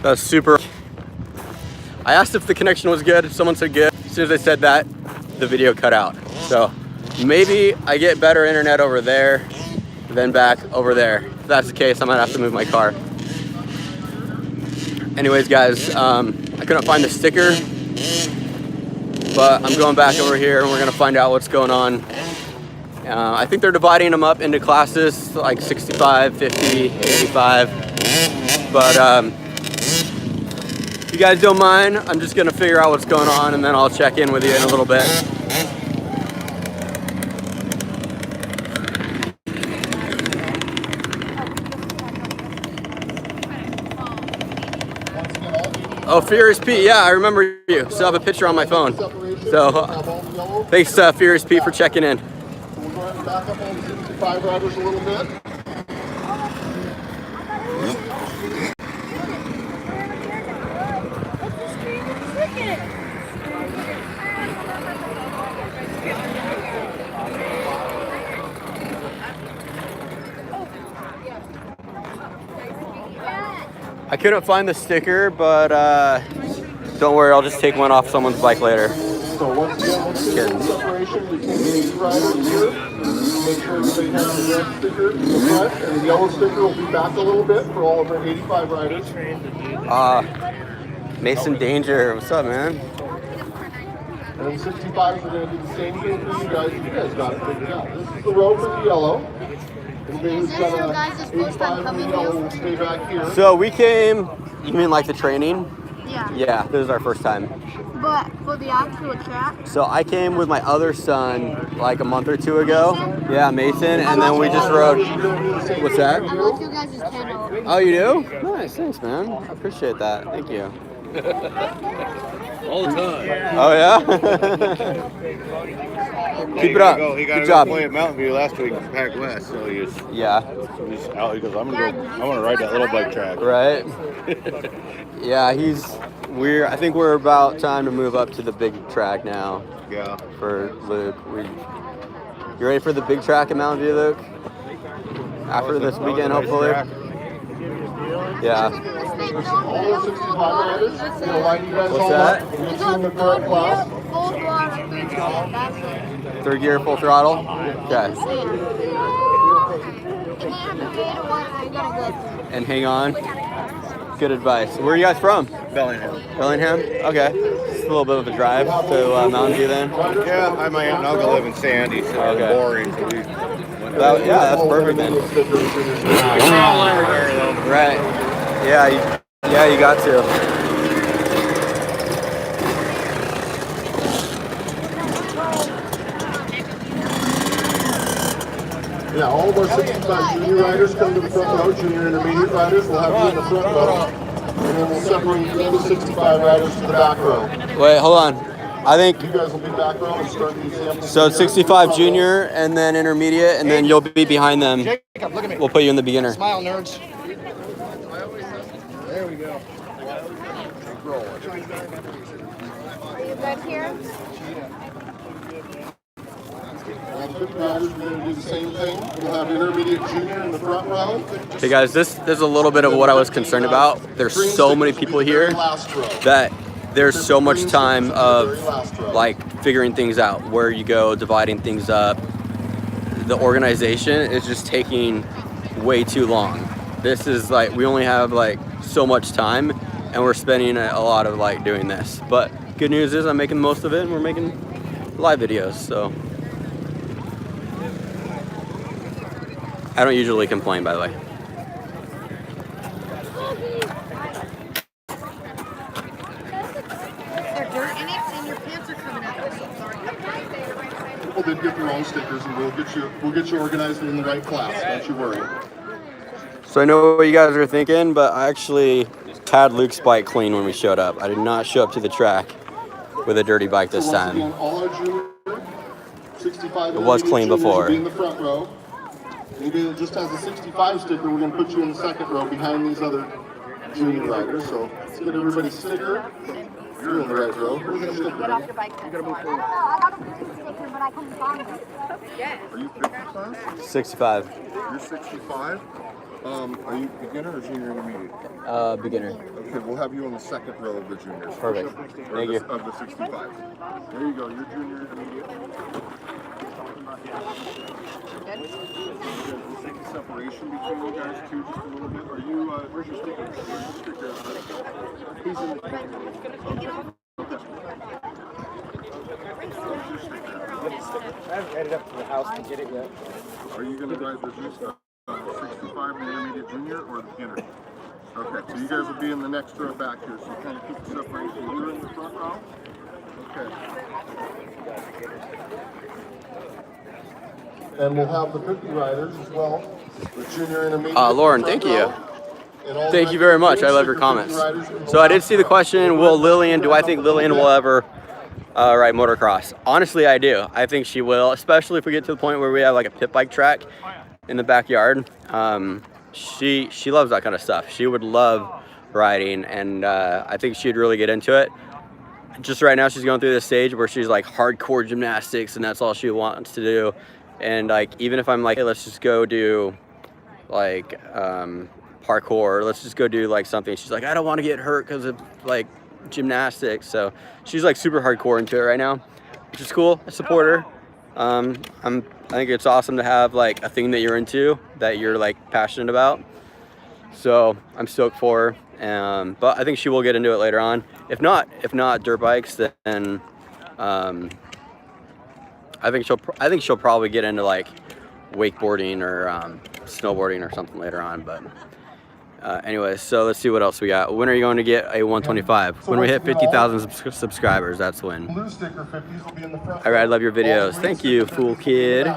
That was super. I asked if the connection was good. Someone said good. As soon as I said that, the video cut out. So maybe I get better internet over there than back over there. If that's the case, I might have to move my car. Anyways, guys, I couldn't find the sticker, but I'm going back over here and we're gonna find out what's going on. I think they're dividing them up into classes, like 65, 50, 85. But if you guys don't mind, I'm just gonna figure out what's going on and then I'll check in with you in a little bit. Oh, Furious Pete, yeah, I remember you. Still have a picture on my phone. So, thanks, Furious Pete, for checking in. So we're going to back up on the 65 riders a little bit. I couldn't find the sticker, but don't worry, I'll just take one off someone's bike later. So once again, we'll do the separation between the 80 riders here. Make sure everybody has the red sticker in the front, and the yellow sticker will be back a little bit for all of our 85 riders. Mason Danger, what's up, man? And then 65s are going to do the same thing for you guys. You guys got it figured out. This is the row for the yellow. Is there some guys that's supposed to come in here? Will stay back here. So we came, you mean like the training? Yeah. Yeah, this is our first time. But for the actual track? So I came with my other son like a month or two ago. Yeah, Mason, and then we just rode. What's that? I watch your guys' channel. Oh, you do? Nice, thanks, man. I appreciate that. Thank you. All the time. Oh yeah. Keep it up. He got Good to job. play at Mountain View last week in Pac West, so he's out. He goes, I want to ride that little bike track. Right. Yeah, we're. I think we're about time to move up to the big track now. Yeah. For Luke, you ready for the big track at Mountain View, Luke? After this weekend, hopefully. Yeah. All 65 riders, we're going to line you guys What's all that? up. We'll get you in the current class. Third gear, full throttle. Okay. And hang on. Good advice. Where are you guys from? Bellingham. Bellingham? Okay. Just a little bit of a drive to Mountain View then. Yeah, my aunt and uncle live in Sandy, so Okay. it's boring. So we Yeah, that's perfect then. Right. Yeah, you got to. Yeah, all of our 65 junior riders come to the front row. Junior intermediate riders will have you in the front row. And then we'll separate the other 65 riders to the back row. Wait, hold on. I think You guys will be back row and start the example. so. It's 65 junior and then intermediate, and then you'll be behind them. Jacob, look at me. We'll put you in the beginner. Smile, nerds. There we go. Are you good here? All the 50 riders, we're going to do the same thing. We'll have intermediate junior in the front row. Hey guys, this is a little bit of what I was concerned about. There's so many people here that there's so much time of like figuring things out, where you go, dividing things up. The organization is just taking way too long. This is like, we only have like so much time and we're spending a lot of like doing this. But good news is I'm making the most of it and we're making live videos, so. I don't usually complain, by the way. People did get their own stickers, and we'll get you organized in the right class. Don't you worry. So I know what you guys are thinking, but I actually had Luke's bike clean when we showed up. I did not show up to the track with a dirty bike this So once time. again, all our junior 65 It was clean juniors will before. be in the front row. Anybody that just has a 65 sticker, we're going to put you in the second row behind these other junior riders. So let's get everybody's sticker. You're in the right row. Where's your sticker? Get off your bike. You gotta move forward. I got a blue sticker, but I couldn't find it. Are you 55? 65. You're 65? Are you beginner or junior intermediate? Beginner. Okay, we'll have you on the second row of the juniors. Perfect. Thank you. Of the 65. There you go. You're junior intermediate. We'll take a separation between you guys too, just a little bit. Are you? Where's your sticker? Where's your sticker? He's in the okay. I haven't headed up to the house to get it yet. Are you going to ride the 65, the intermediate junior, or the beginner? Okay, so you guys will be in the next row back here, so kind of keep the separation. You're in the front row? Okay. And we'll have the 50 riders as well, the junior intermediate. Lauren, thank you. Thank you very much. I love your comments. So I did see the question, do I think Lillian will ever ride motocross? Honestly, I do. I think she will, especially if we get to the point where we have like a pit bike track in the backyard. She loves that kind of stuff. She would love riding, and I think she'd really get into it. Just right now, she's going through this stage where she's like hardcore gymnastics, and that's all she wants to do. And like, even if I'm like, hey, let's just go do like parkour, let's just go do like something, she's like, I don't want to get hurt because of like gymnastics. So she's like super hardcore into it right now, which is cool. I support her. I think it's awesome to have like a thing that you're into, that you're like passionate about. So I'm stoked for her. But I think she will get into it later on. If not dirt bikes, then I think she'll probably get into like wakeboarding or snowboarding or something later on. But anyways, so let's see what else we got. When are you going to get a 125? When we hit 50,000 subscribers, that's when. Blue sticker 50s will be in the front. All right, I love your videos. Thank you, Fool Kid.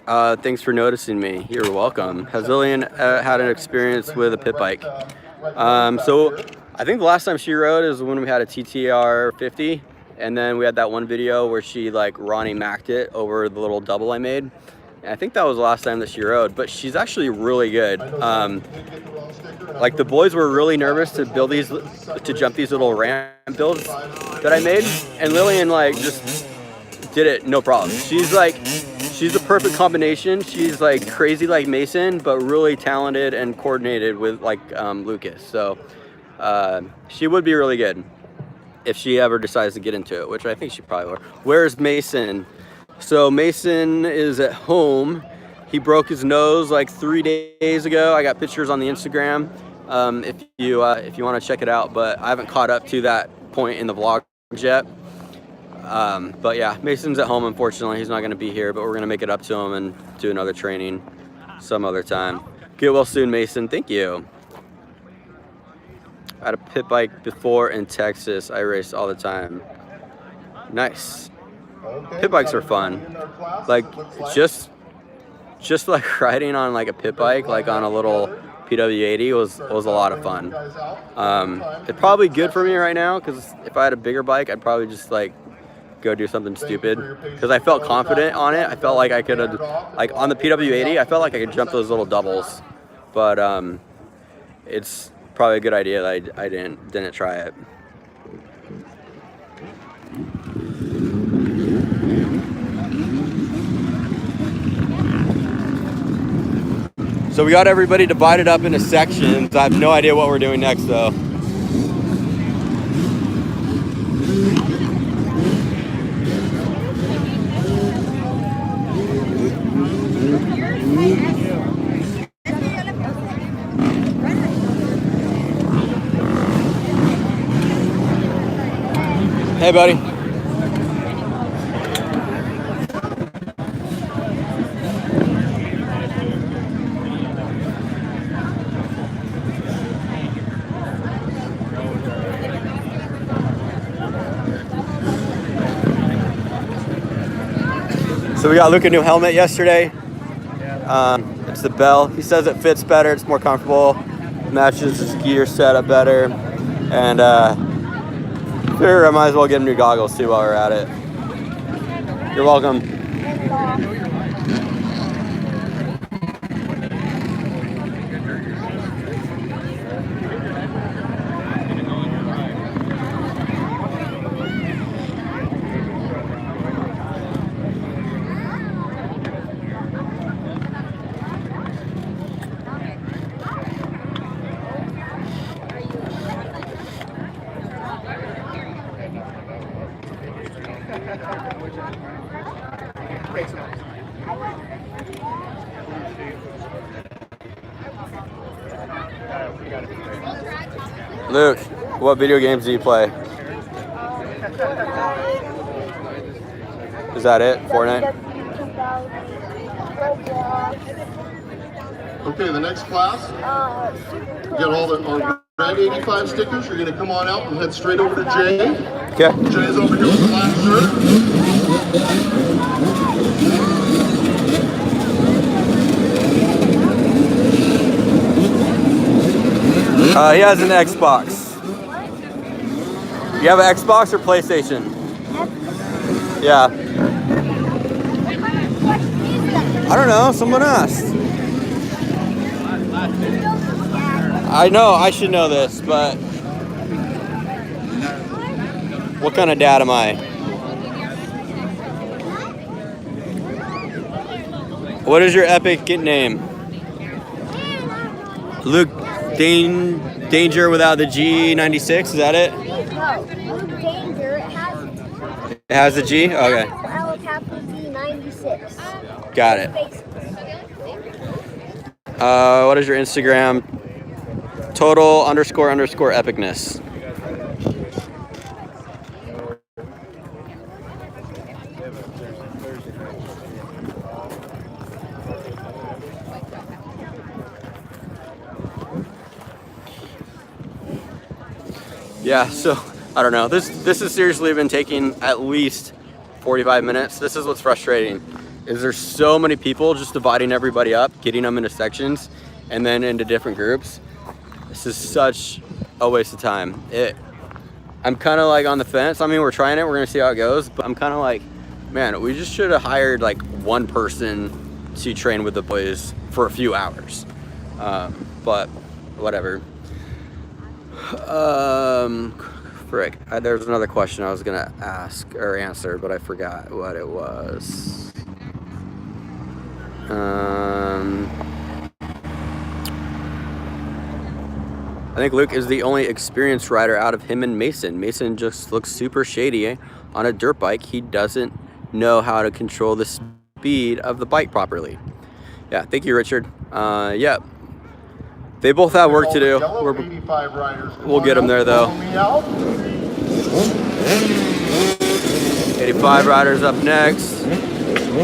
Thanks for noticing me. You're welcome. Has Lillian had an experience with a pit bike? So I think the last time she rode is when we had a TTR 50, and then we had that one video where she like Ronnie Mac'd it over the little double I made. And I think that was the last time that she rode, but she's actually really good. Like the boys were really nervous to jump these little ramp builds that I made, and Lillian like just did it no problem. She's the perfect combination. She's like crazy like Mason, but really talented and coordinated with like Lucas. So she would be really good if she ever decides to get into it, which I think she probably will. Where's Mason? So Mason is at home. He broke his nose like 3 days ago. I got pictures on the Instagram if you want to check it out, but I haven't caught up to that point in the vlog yet. But yeah, Mason's at home, unfortunately. He's not going to be here, but we're going to make it up to him and do another training some other time. Get well soon, Mason. Thank you. I had a pit bike before in Texas. I raced all the time. Nice. Pit bikes are fun. Like just like riding on like a pit bike, like on a little PW80 was a lot of fun. It's probably good for me right now, because if I had a bigger bike, I'd probably just like go do something stupid, because I felt confident on it. I felt like I could have, like on the PW80, I felt like I could jump those little doubles, but it's probably a good idea that I didn't try it. So we got everybody divided up into sections. I have no idea what we're doing next though. Hey, buddy. So we got Luke a new helmet yesterday. It's the Bell. He says it fits better, it's more comfortable, matches his gear setup better, and figure I might as well get him new goggles too while we're at it. You're welcome. Luke, what video games do you play? Is that it? Fortnite? Okay, the next class, we got all the Red 85 stickers. You're going to come on out and head straight over to Jay. Okay. Jay's over here with the black shirt. He has an Xbox. You have an Xbox or PlayStation? Yeah. I don't know. Someone asked. I know. I should know this, but what kind of dad am I? What is your epic name? Luke Danger without the G96, is that it? No, Danger, It has the G? Okay. capital D96. Got it. What is your Instagram? Total _ epicness. Yeah, so I don't know. This has seriously been taking at least 45 minutes. This is what's frustrating, is there's so many people just dividing everybody up, getting them into sections and then into different groups. This is such a waste of time. I'm kind of like on the fence. I mean, we're trying it, we're gonna see how it goes, but I'm kind of like, man, we just should have hired like one person to train with the boys for a few hours. But whatever. Frick, there's another question I was gonna ask or answer, but I forgot what it was. I think Luke is the only experienced rider out of him and Mason. Mason just looks super shady on a dirt bike. He doesn't know how to control the speed of the bike properly. Yeah, thank you, Richard. Yeah. They both have work to do. We'll get them there, though. 85 riders up next.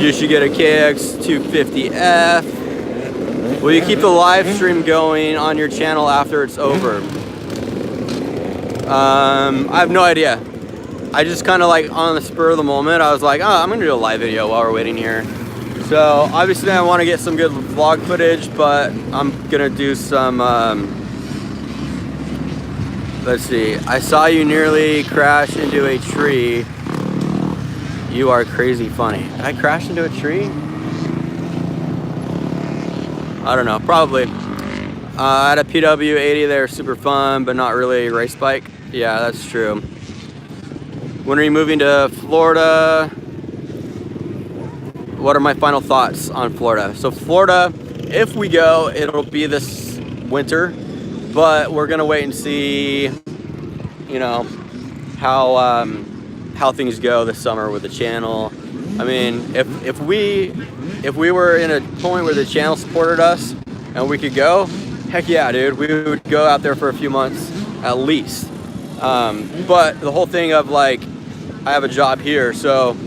You should get a KX 250F. Will you keep the live stream going on your channel after it's over? I have no idea. I just kind of like on the spur of the moment, I was like, oh, I'm gonna do a live video while we're waiting here. So obviously I want to get some good vlog footage, but I'm gonna do some, let's see. I saw you nearly crash into a tree. You are crazy funny. Did I crash into a tree? I don't know, probably. I had a PW80 there, super fun, but not really a race bike. Yeah, that's true. When are you moving to Florida? What are my final thoughts on Florida? So Florida, if we go, it'll be this winter, but we're gonna wait and see, you know, how things go this summer with the channel. I mean, if we were in a point where the channel supported us and we could go, heck yeah, dude, we would go out there for a few months at least. But the whole thing of like, I have a job here, so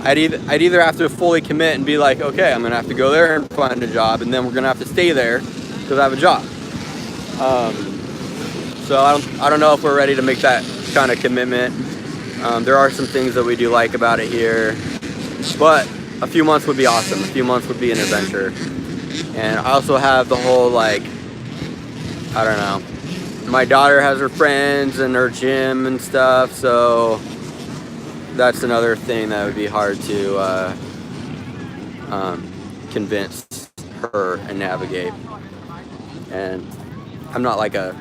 I'd either have to fully commit and be like, okay, I'm gonna have to go there and find a job, and then we're gonna have to stay there because I have a job. So I don't know if we're ready to make that kind of commitment. There are some things that we do like about it here, but a few months would be awesome. A few months would be an adventure. And I also have the whole like, I don't know, my daughter has her friends and her gym and stuff, so that's another thing that would be hard to convince her and navigate. And I'm not like one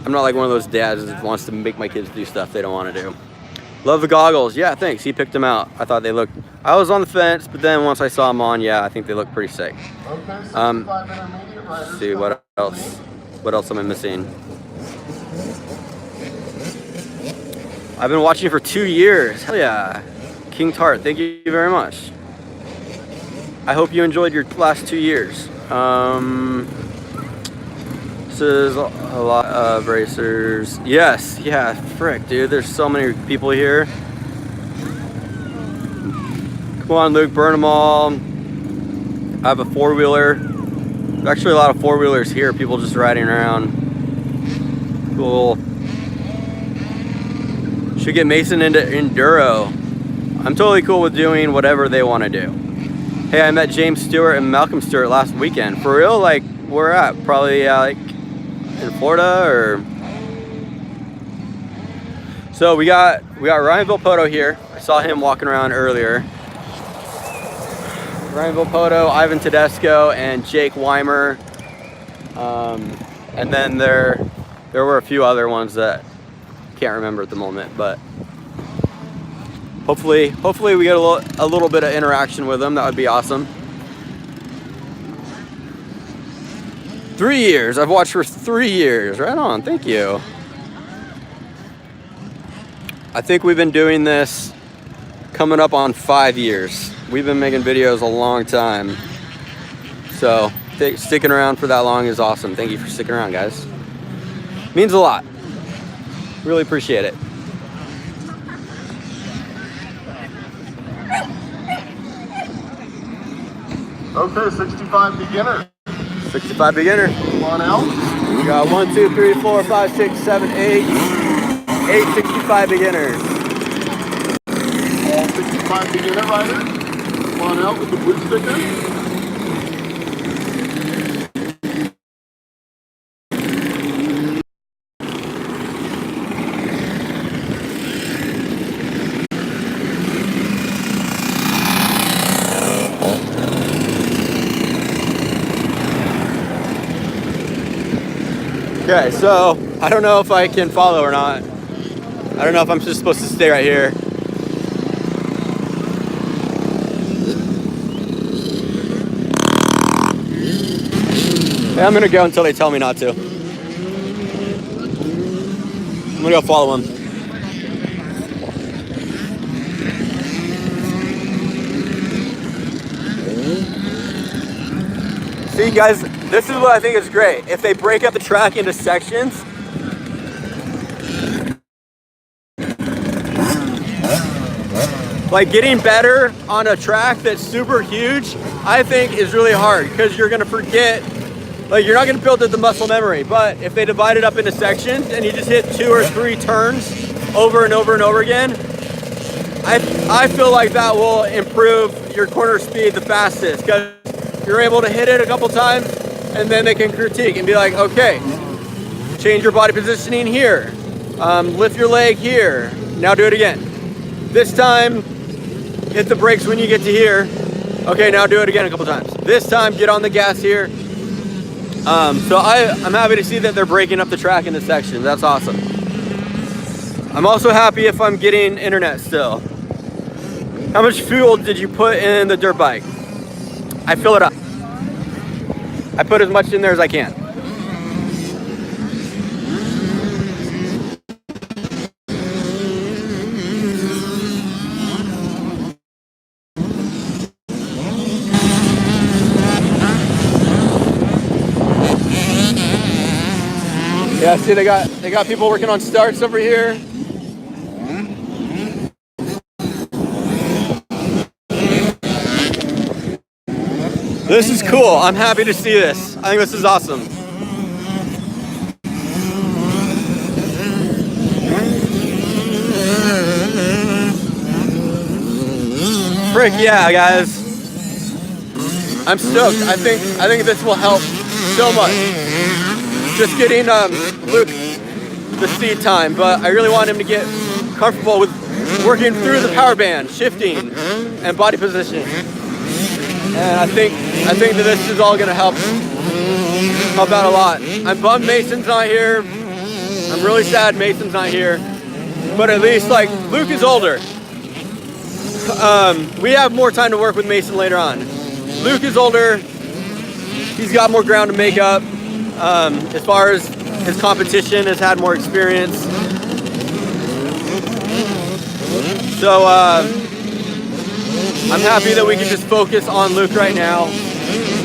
of those dads that wants to make my kids do stuff they don't want to do. Love the goggles. Yeah, thanks. He picked them out. I thought they looked, I was on the fence, but then once I saw them on, yeah, I think they look pretty sick. Let's see, what else? What else am I missing? I've been watching for 2 years. Hell yeah. King Tart, thank you very much. I hope you enjoyed your last 2 years. This is a lot of racers. Yes, yeah, frick, dude. There's so many people here. Come on, Luke, burn them all. I have a four-wheeler. There's actually a lot of four-wheelers here. People just riding around. Cool. Should get Mason into enduro. I'm totally cool with doing whatever they want to do. Hey, I met James Stewart and Malcolm Stewart last weekend. For real? Like, where at? Probably like in Florida or... So we got Ryan Vilpoto here. I saw him walking around earlier. Ryan Vilpoto, Ivan Tedesco, and Jake Weimer. And then there were a few other ones that I can't remember at the moment, but hopefully we get a little bit of interaction with them. That would be awesome. 3 years. I've watched for 3 years. Right on. Thank you. I think we've been doing this coming up on 5 years. We've been making videos a long time. So sticking around for that long is awesome. Thank you for sticking around, guys. Means a lot. Really appreciate it. Okay, 65 beginner. 65 beginner. Come on out. We got 1, 2, 3, 4, 5, 6, 7, 8. 8 65 beginners. All 65 beginner riders. Come on out with the blue sticker. Okay, so I don't know if I can follow or not. I don't know if I'm just supposed to stay right here. Yeah, I'm gonna go until they tell me not to. I'm gonna go follow them. See, guys, this is what I think is great. If they break up the track into sections, like getting better on a track that's super huge, I think is really hard because you're gonna forget, like you're not gonna build the muscle memory. But if they divide it up into sections and you just hit 2 or 3 turns over and over and over again, I feel like that will improve your corner speed the fastest because you're able to hit it a couple times and then they can critique and be like, okay, change your body positioning here, lift your leg here, now do it again. This time, hit the brakes when you get to here. Okay, now do it again a couple times. This time, get on the gas here. So I'm happy to see that they're breaking up the track into sections. That's awesome. I'm also happy if I'm getting internet still. How much fuel did you put in the dirt bike? I fill it up. I put as much in there as I can. Yeah, see they got people working on starts over here. This is cool. I'm happy to see this. I think this is awesome. Frick yeah, guys. I'm stoked. I think this will help so much. Just getting Luke the seat time, but I really want him to get comfortable with working through the power band, shifting, and body positioning. And I think that this is all gonna help out a lot. I'm bummed Mason's not here. I'm really sad Mason's not here. But at least like Luke is older. We have more time to work with Mason later on. Luke is older. He's got more ground to make up. As far as his competition, has had more experience. So I'm happy that we can just focus on Luke right now,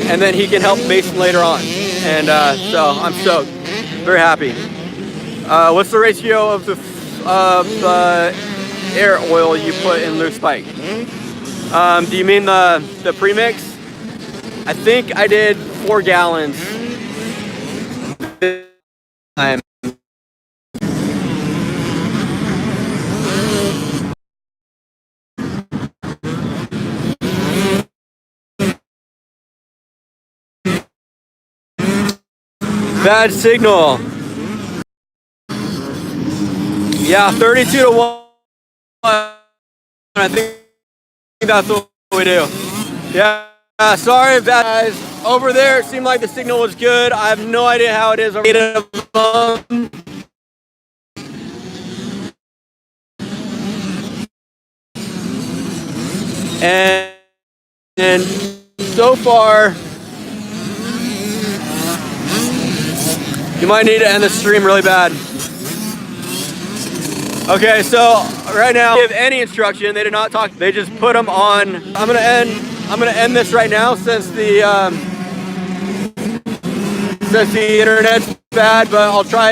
and then he can help Mason later on. And so I'm stoked. Very happy. What's the ratio of the air oil you put in loose spike? Do you mean the premix? I think I did 4 gallons. Bad signal. Yeah, 32 to 1. I think that's what we do. Yeah, sorry guys. Over there, it seemed like the signal was good. I have no idea how it is over here. And so far, you might need to end the stream really bad. Okay, so right now, give any instruction. They did not talk. They just put them on. I'm gonna end this right now since the internet's bad, but I'll try it.